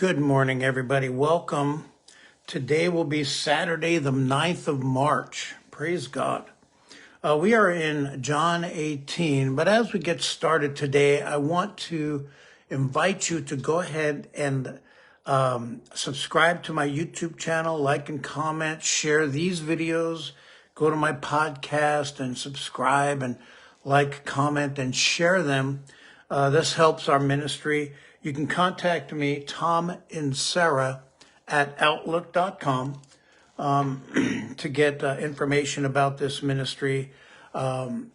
Good morning, everybody. Welcome. Today will be Saturday, the 9th of March. Praise God. We are in John 18, but as we get started today, I want to invite you to go ahead and subscribe to my YouTube channel, like and comment, share these videos, go to my podcast and subscribe and like, comment, and share them. This helps our ministry. You can contact me, TomInserra at outlook.com, to get information about this ministry and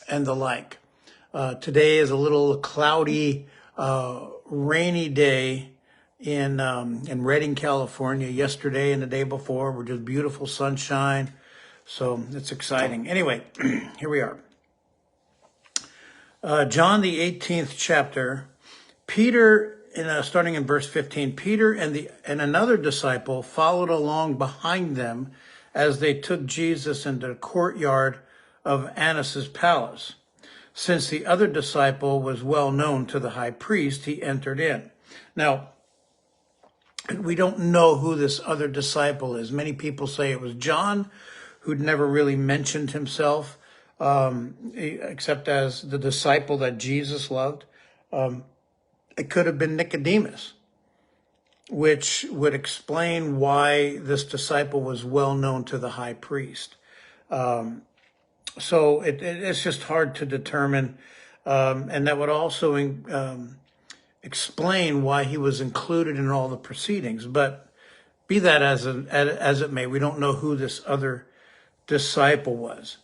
the like. Today is a little cloudy, rainy day in Redding, California. Yesterday and the day before were just beautiful sunshine. So it's exciting. Anyway, here we are. John, the 18th chapter. Peter, starting in verse 15, Peter and another disciple followed along behind them as they took Jesus into the courtyard of Annas' palace. Since the other disciple was well known to the high priest, he entered in. Now, we don't know who this other disciple is. Many people say it was John, who'd never really mentioned himself, except as the disciple that Jesus loved. It could have been Nicodemus, which would explain why this disciple was well known to the high priest. So it's just hard to determine. And that would also explain why he was included in all the proceedings. But be that as it may, we don't know who this other disciple was.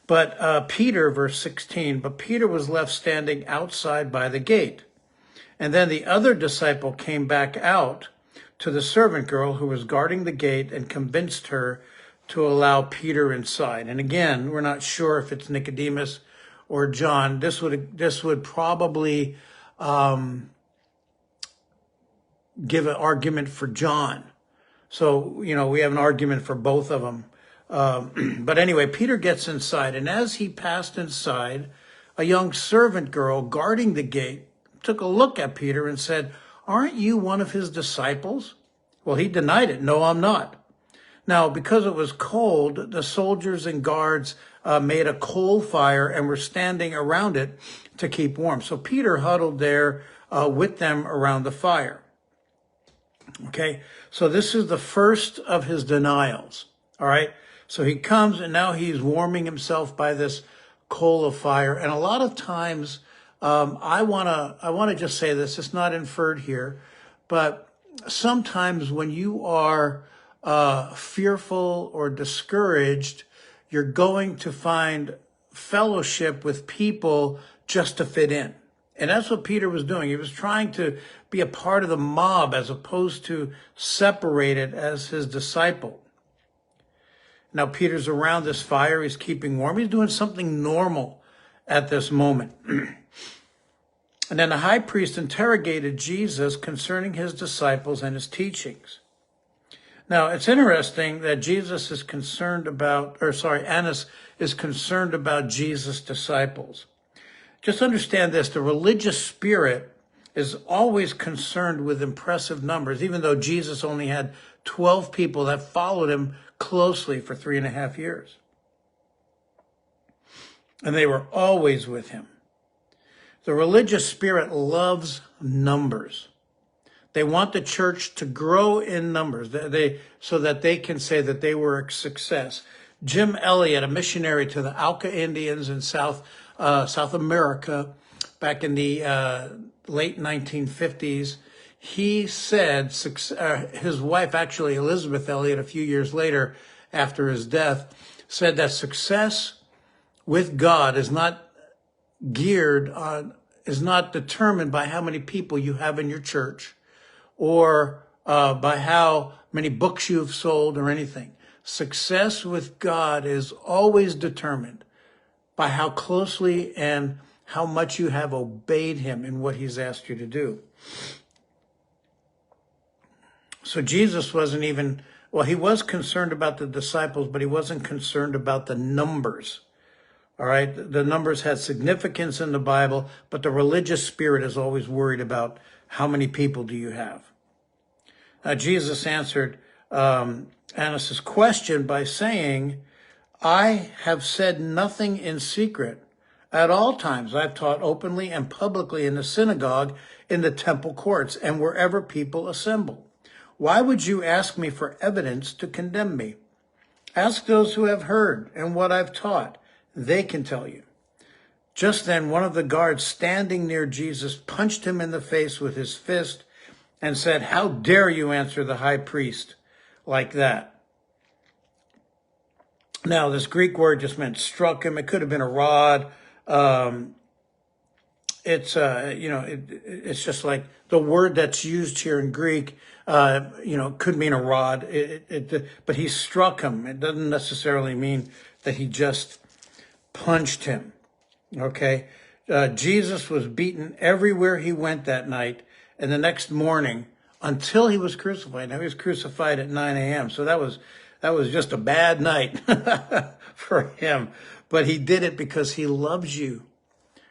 But Peter, verse 16, but Peter was left standing outside by the gate. And then the other disciple came back out to the servant girl who was guarding the gate and convinced her to allow Peter inside. And again, we're not sure if it's Nicodemus or John. This would probably give an argument for John. So, we have an argument for both of them. But anyway, Peter gets inside, and as he passed inside, a young servant girl guarding the gate took a look at Peter and said, "Aren't you one of his disciples?" Well, he denied it. "No, I'm not." Now, because it was cold, the soldiers and guards made a coal fire and were standing around it to keep warm. So Peter huddled there with them around the fire. Okay, so this is the first of his denials. All right, so he comes and now he's warming himself by this coal of fire. And a lot of times, I want to just say this, it's not inferred here, but sometimes when you are fearful or discouraged, you're going to find fellowship with people just to fit in. And that's what Peter was doing. He was trying to be a part of the mob as opposed to separated as his disciple. Now Peter's around this fire, he's keeping warm, he's doing something normal at this moment. And then the high priest interrogated Jesus concerning his disciples and his teachings. Now, it's interesting that Annas is concerned about Jesus' disciples. Just understand this, the religious spirit is always concerned with impressive numbers, even though Jesus only had 12 people that followed him closely for 3.5 years. And they were always with him. The religious spirit loves numbers. They want the church to grow in numbers so that they can say that they were a success. Jim Elliot, a missionary to the Auca Indians in South America back in the late 1950s, he said, his wife, actually Elizabeth Elliot, a few years later after his death, said that success with God is not determined by how many people you have in your church or by how many books you've sold or anything. Success with God is always determined by how closely and how much you have obeyed him in what he's asked you to do. So Jesus wasn't even, he was concerned about the disciples, but he wasn't concerned about the numbers. All right, the numbers had significance in the Bible, but the religious spirit is always worried about how many people do you have. Jesus answered Annas' question by saying, I have said nothing in secret. At all times, I've taught openly and publicly in the synagogue, in the temple courts, and wherever people assemble. Why would you ask me for evidence to condemn me? Ask those who have heard and what I've taught. They can tell you. Just then, one of the guards standing near Jesus punched him in the face with his fist and said, how dare you answer the high priest like that? Now, this Greek word just meant struck him. It could have been a rod. It's just like the word that's used here in Greek, could mean a rod. But he struck him. It doesn't necessarily mean that he just punched him. Okay. Jesus was beaten everywhere he went that night and the next morning until he was crucified. Now, he was crucified at 9 a.m. So that was just a bad night for him. But he did it because he loves you,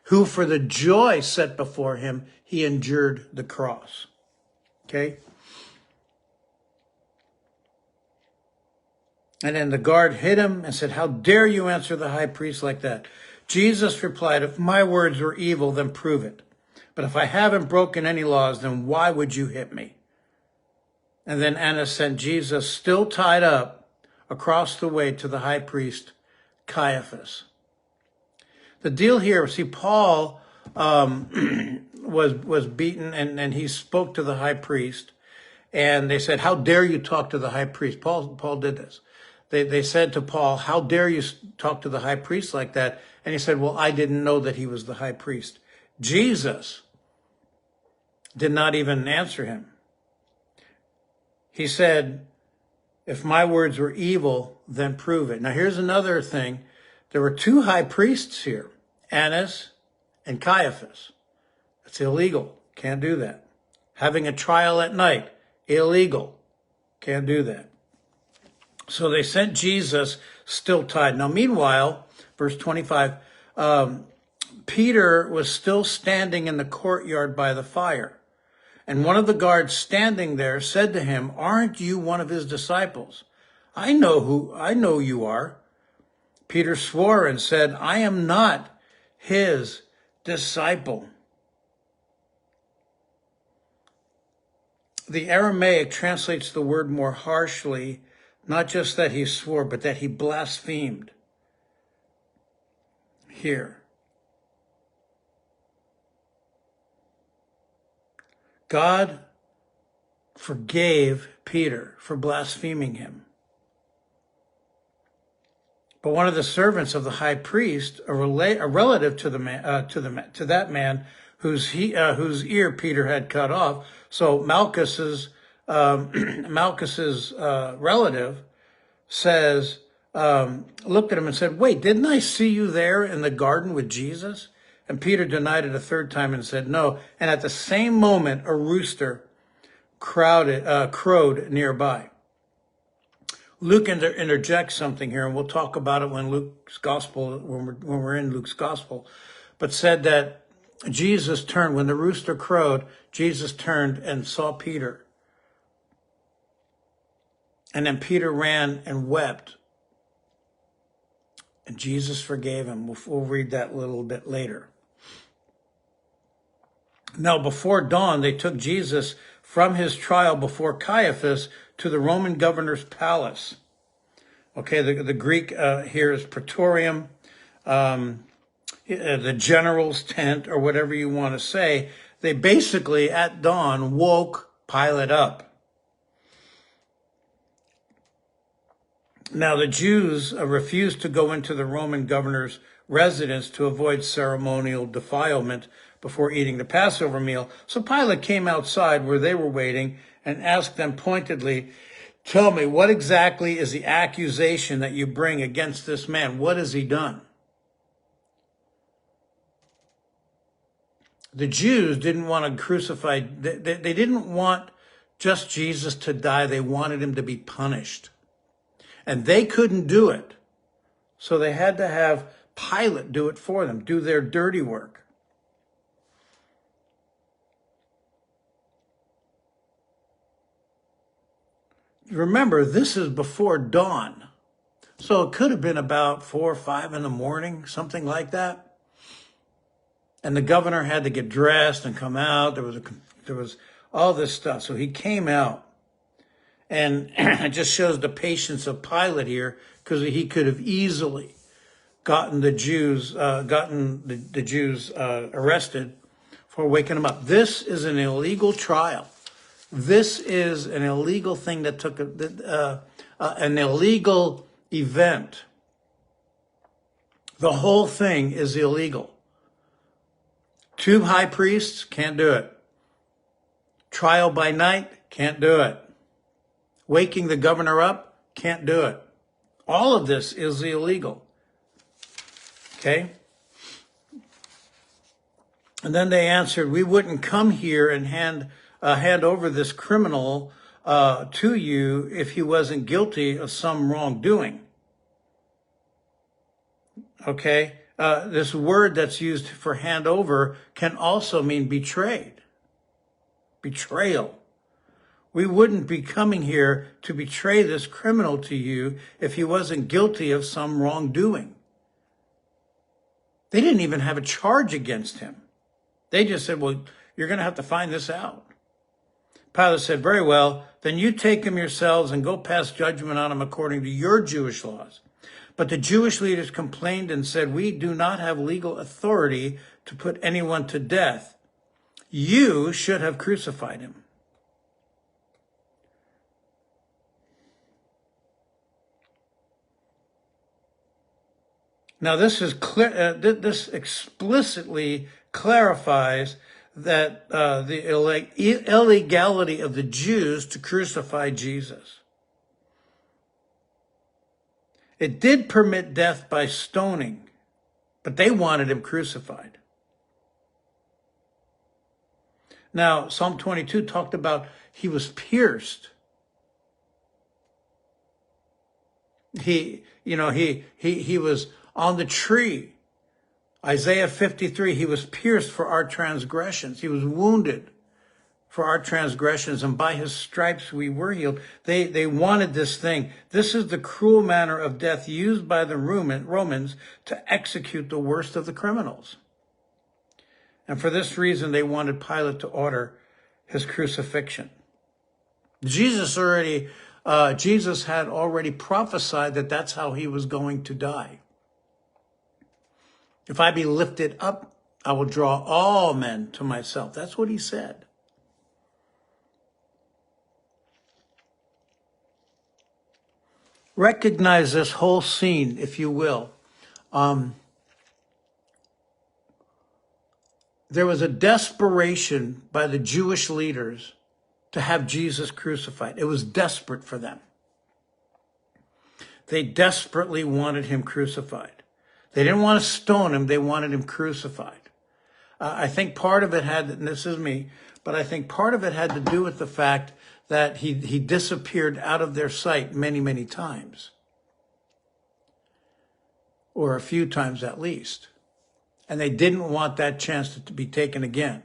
who for the joy set before him, he endured the cross. Okay? And then the guard hit him and said, how dare you answer the high priest like that? Jesus replied, if my words were evil, then prove it. But if I haven't broken any laws, then why would you hit me? And then Annas sent Jesus, still tied up, across the way to the high priest, Caiaphas. The deal here, see, Paul was beaten, and he spoke to the high priest, and they said, how dare you talk to the high priest? Paul did this. They said to Paul, how dare you talk to the high priest like that? And he said, well, I didn't know that he was the high priest. Jesus did not even answer him. He said, if my words were evil, then prove it. Now, here's another thing. There were two high priests here, Annas and Caiaphas. It's illegal. Can't do that. Having a trial at night, illegal. Can't do that. So they sent Jesus still tied. Now, meanwhile, verse 25, Peter was still standing in the courtyard by the fire. And one of the guards standing there said to him, aren't you one of his disciples? I know you are. Peter swore and said, I am not his disciple. The Aramaic translates the word more harshly, not just that he swore, but that he blasphemed here. God forgave Peter for blaspheming him. But one of the servants of the high priest, a relative to that man whose ear Peter had cut off, so Malchus's relative says, looked at him and said, wait, didn't I see you there in the garden with Jesus? And Peter denied it a third time and said, no. And at the same moment, a rooster crowed nearby. Luke interjects something here, and we'll talk about it when we're in Luke's gospel, but said that Jesus turned, when the rooster crowed, Jesus turned and saw Peter. And then Peter ran and wept. And Jesus forgave him. We'll read that a little bit later. Now, before dawn, they took Jesus from his trial before Caiaphas to the Roman governor's palace. Okay, the Greek here is praetorium, the general's tent, or whatever you want to say. They basically, at dawn, woke Pilate up. Now, the Jews refused to go into the Roman governor's residence to avoid ceremonial defilement before eating the Passover meal. So Pilate came outside where they were waiting and asked them pointedly, tell me, what exactly is the accusation that you bring against this man? What has he done? The Jews didn't want to crucify, they didn't want just Jesus to die. They wanted him to be punished. And they couldn't do it. So they had to have Pilate do it for them, do their dirty work. remember, this is before dawn. So it could have been about 4 or 5 in the morning, something like that. And the governor had to get dressed and come out. There was all this stuff. So he came out, and it just shows the patience of Pilate here, because he could have easily gotten the Jews arrested for waking them up. This is an illegal trial. This is an illegal thing that took an illegal event. The whole thing is illegal. 2 high priests, can't do it. Trial by night, can't do it. Waking the governor up, can't do it. All of this is illegal. Okay? And then they answered, we wouldn't come here and hand over this criminal to you if he wasn't guilty of some wrongdoing. Okay? This word that's used for hand over can also mean betrayed. Betrayal. We wouldn't be coming here to betray this criminal to you if he wasn't guilty of some wrongdoing. They didn't even have a charge against him. They just said, well, you're going to have to find this out. Pilate said, very well, then you take him yourselves and go pass judgment on him according to your Jewish laws. But the Jewish leaders complained and said, we do not have legal authority to put anyone to death. You should have crucified him. Now, this is clear. This explicitly clarifies that the illegality of the Jews to crucify Jesus. It did permit death by stoning, but they wanted him crucified. Now, Psalm 22 talked about he was pierced. He was on the tree. Isaiah 53, he was pierced for our transgressions. He was wounded for our transgressions, and by his stripes we were healed. They wanted this thing. This is the cruel manner of death used by the Romans to execute the worst of the criminals. And for this reason, they wanted Pilate to order his crucifixion. Jesus had already prophesied that that's how he was going to die. If I be lifted up, I will draw all men to myself. That's what he said. Recognize this whole scene, if you will. There was a desperation by the Jewish leaders to have Jesus crucified. It was desperate for them. They desperately wanted him crucified. They didn't want to stone him. They wanted him crucified. I think part of it had, and this is me, but I think part of it had to do with the fact that he disappeared out of their sight many, many times. Or a few times at least. And they didn't want that chance to be taken again.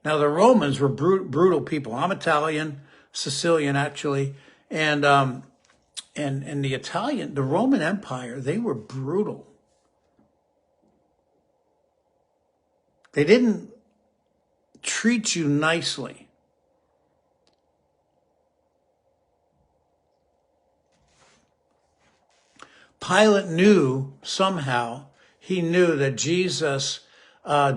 Now, the Romans were brutal people. I'm Italian, Sicilian actually, and the Roman Empire, they were brutal. They didn't treat you nicely. Pilate knew somehow, he knew that Jesus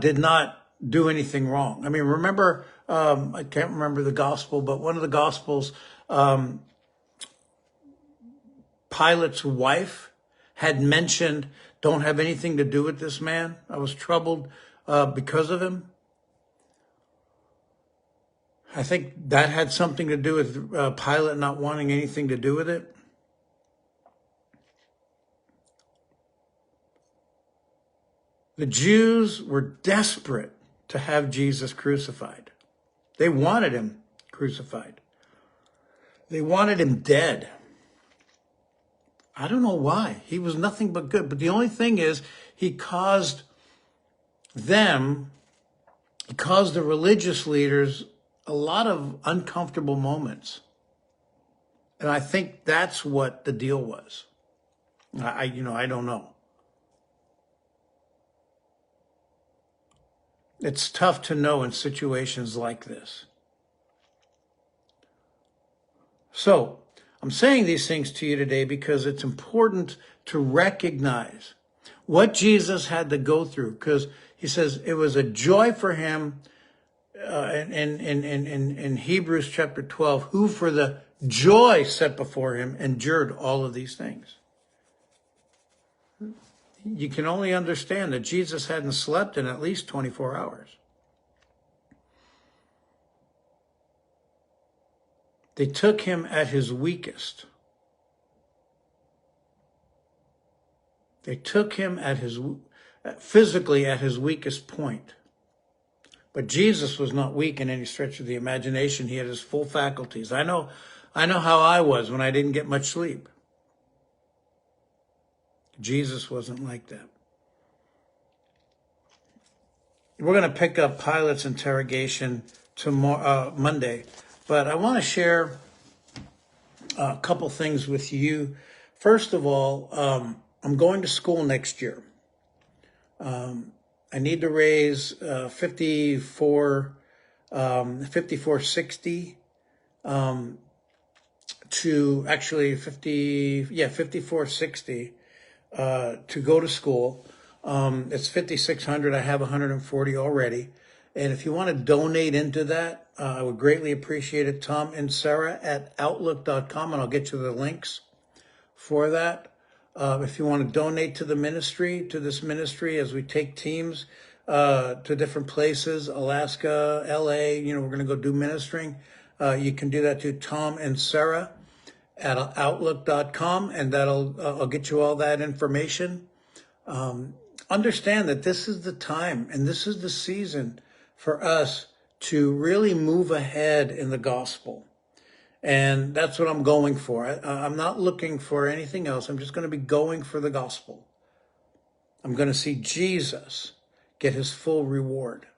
did not do anything wrong. I mean, remember, I can't remember the gospel, but one of the gospels, Pilate's wife had mentioned, don't have anything to do with this man. I was troubled because of him. I think that had something to do with Pilate not wanting anything to do with it. The Jews were desperate to have Jesus crucified. They wanted him crucified. They wanted him dead. I don't know why. He was nothing but good. But the only thing is, he caused the religious leaders a lot of uncomfortable moments. And I think that's what the deal was. I don't know. It's tough to know in situations like this. So I'm saying these things to you today because it's important to recognize what Jesus had to go through, because he says it was a joy for him in Hebrews chapter 12, who for the joy set before him endured all of these things. You can only understand that Jesus hadn't slept in at least 24 hours. They took him at his weakest. They took him at physically at his weakest point. But Jesus was not weak in any stretch of the imagination. He had his full faculties. I know how I was when I didn't get much sleep. Jesus wasn't like that. We're going to pick up Pilate's interrogation tomorrow, Monday. But I want to share a couple things with you. First of all, I'm going to school next year. I need to raise 5460 to actually 5460 to go to school. It's 5600. I have 140 already. And if you want to donate into that, I would greatly appreciate it. TomInserra at outlook.com, and I'll get you the links for that. If you want to donate to the ministry, to this ministry, as we take teams to different places, Alaska, LA, we're going to go do ministering. You can do that to TomInserra at outlook.com, and I'll get you all that information. Understand that this is the time and this is the season for us to really move ahead in the gospel. And that's what I'm going for. I'm not looking for anything else. I'm just going to be going for the gospel. I'm going to see Jesus get his full reward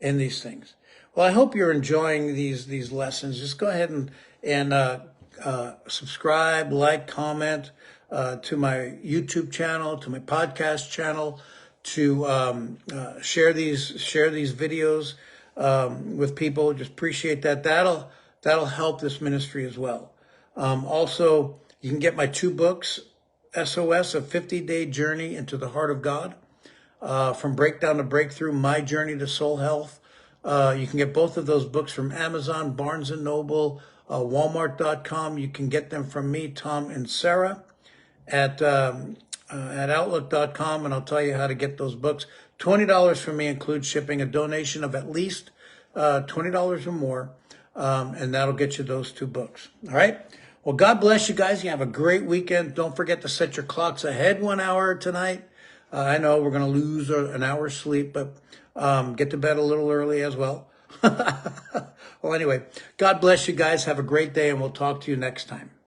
in these things. Well, I hope you're enjoying these lessons. Just go ahead and subscribe, like, comment to my YouTube channel, to my podcast channel, to share these videos with people. Just appreciate that. That'll help this ministry as well. Also, you can get my 2 books, SOS, A 50-Day Journey into the Heart of God, From Breakdown to Breakthrough, My Journey to Soul Health. You can get both of those books from Amazon, Barnes & Noble, Walmart.com. You can get them from me, TomInserra, at outlook.com, and I'll tell you how to get those books. $20 from me includes shipping, a donation of at least $20 or more. And that'll get you those 2 books. All right. Well, God bless you guys. You have a great weekend. Don't forget to set your clocks ahead 1 hour tonight. I know we're going to lose an hour's sleep, but get to bed a little early as well. Well, anyway, God bless you guys. Have a great day, and we'll talk to you next time.